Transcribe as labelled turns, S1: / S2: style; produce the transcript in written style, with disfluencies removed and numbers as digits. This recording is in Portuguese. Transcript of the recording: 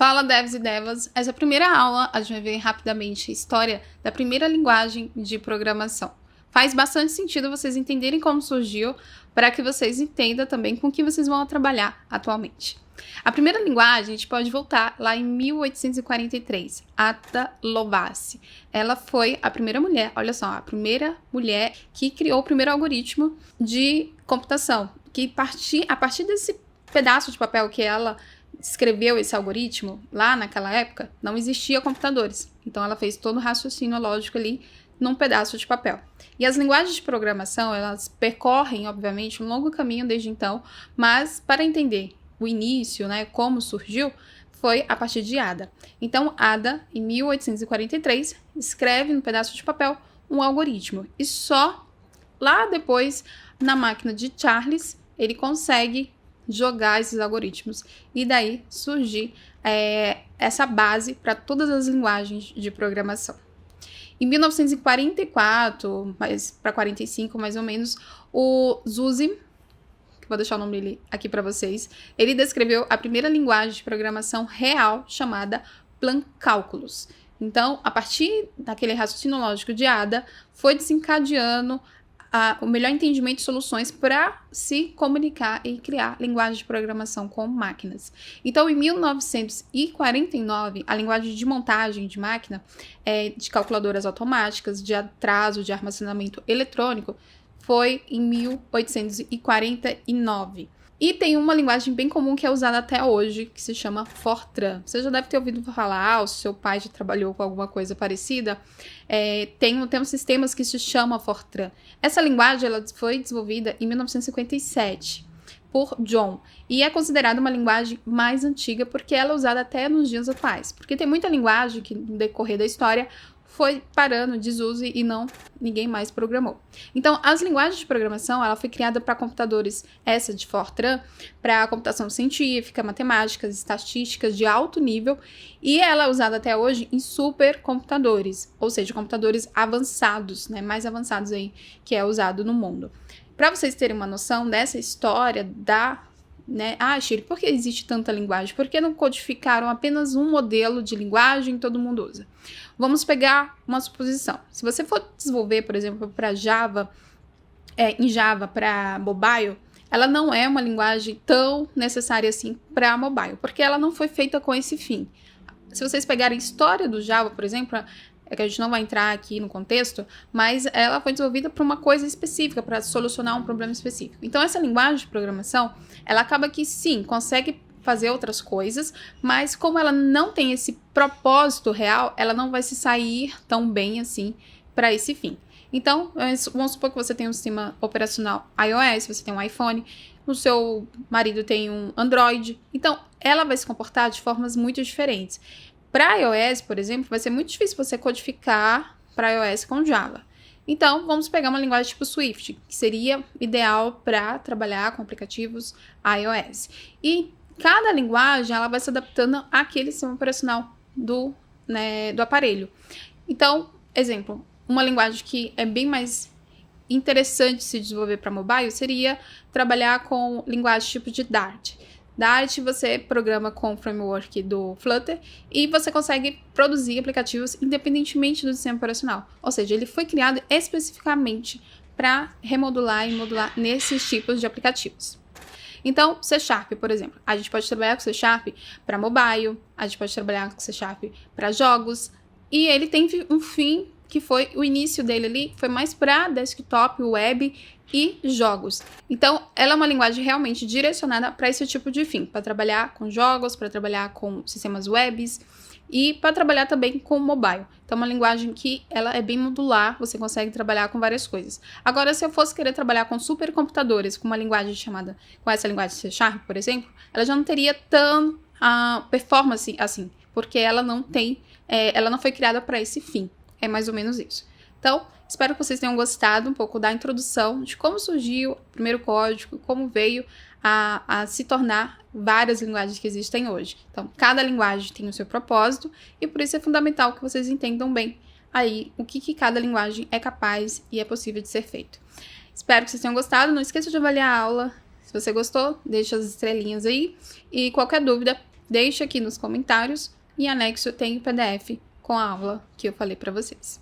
S1: Fala, devs e devas! Essa primeira aula, a gente vai ver rapidamente a história da primeira linguagem de programação. Faz bastante sentido vocês entenderem como surgiu, para que vocês entendam também com o que vocês vão trabalhar atualmente. A primeira linguagem, a gente pode voltar lá em 1843, Ada Lovelace. Ela foi a primeira mulher, olha só, a primeira mulher que criou o primeiro algoritmo de computação, que a partir desse pedaço de papel que ela escreveu esse algoritmo, lá naquela época, não existia computadores. Então ela fez todo o raciocínio lógico ali num pedaço de papel. E as linguagens de programação, elas percorrem, obviamente, um longo caminho desde então, mas para entender o início, né, como surgiu, foi a partir de Ada. Então, Ada, em 1843, escreve no pedaço de papel um algoritmo. E só lá depois, na máquina de Charles, ele consegue jogar esses algoritmos e daí surgir essa base para todas as linguagens de programação. Em 1944, para 45 mais ou menos, o Zuzi, que vou deixar o nome dele aqui para vocês, ele descreveu a primeira linguagem de programação real chamada Plan-Cálculos. Então, a partir daquele raciocínio lógico de Ada, foi desencadeando o melhor entendimento de soluções para se comunicar e criar linguagem de programação com máquinas. Então, em 1949, a linguagem de montagem de máquina, de calculadoras automáticas, de atraso, de armazenamento eletrônico, foi em 1849. E tem uma linguagem bem comum que é usada até hoje, que se chama Fortran. Você já deve ter ouvido falar, ou se seu pai já trabalhou com alguma coisa parecida. Tem sistemas que se chamam Fortran. Essa linguagem ela foi desenvolvida em 1957 por John. E é considerada uma linguagem mais antiga porque ela é usada até nos dias atuais. Porque tem muita linguagem que, no decorrer da história, foi parando, desuso e ninguém mais programou. Então, as linguagens de programação, ela foi criada para computadores, essa de Fortran, para computação científica, matemáticas, estatísticas de alto nível, e ela é usada até hoje em supercomputadores, ou seja, computadores avançados, né, mais avançados aí, que é usado no mundo. Para vocês terem uma noção dessa história Shirley, por que existe tanta linguagem? Por que não codificaram apenas um modelo de linguagem que todo mundo usa? Vamos pegar uma suposição. Se você for desenvolver, por exemplo, para Java, em Java para mobile, ela não é uma linguagem tão necessária assim para mobile, porque ela não foi feita com esse fim. Se vocês pegarem a história do Java, por exemplo, que a gente não vai entrar aqui no contexto, mas ela foi desenvolvida para uma coisa específica, para solucionar um problema específico. Então, essa linguagem de programação, ela acaba que, sim, consegue fazer outras coisas, mas como ela não tem esse propósito real, ela não vai se sair tão bem assim para esse fim. Então, vamos supor que você tem um sistema operacional iOS, você tem um iPhone, o seu marido tem um Android, então ela vai se comportar de formas muito diferentes. Para iOS, por exemplo, vai ser muito difícil você codificar para iOS com Java. Então, vamos pegar uma linguagem tipo Swift, que seria ideal para trabalhar com aplicativos iOS. E cada linguagem ela vai se adaptando àquele sistema operacional do aparelho. Então, exemplo, uma linguagem que é bem mais interessante se desenvolver para mobile seria trabalhar com linguagem tipo de Dart. Dart você programa com o framework do Flutter e você consegue produzir aplicativos independentemente do sistema operacional. Ou seja, ele foi criado especificamente para remodular e modular nesses tipos de aplicativos. Então, C#, por exemplo, a gente pode trabalhar com C# para mobile, a gente pode trabalhar com C# para jogos, e ele tem um fim que foi o início dele ali, foi mais para desktop, web e jogos. Então, ela é uma linguagem realmente direcionada para esse tipo de fim, para trabalhar com jogos, para trabalhar com sistemas webs e para trabalhar também com mobile. Então, uma linguagem que ela é bem modular, você consegue trabalhar com várias coisas. Agora, se eu fosse querer trabalhar com supercomputadores, com uma linguagem com essa linguagem C#, por exemplo, ela já não teria tão performance assim, porque ela não foi criada para esse fim. É mais ou menos isso. Então, espero que vocês tenham gostado um pouco da introdução de como surgiu o primeiro código, como veio a se tornar várias linguagens que existem hoje. Então, cada linguagem tem o seu propósito e por isso é fundamental que vocês entendam bem aí o que cada linguagem é capaz e é possível de ser feito. Espero que vocês tenham gostado. Não esqueça de avaliar a aula. Se você gostou, deixa as estrelinhas aí. E qualquer dúvida, deixe aqui nos comentários e em anexo tem o PDF com a aula que eu falei para vocês.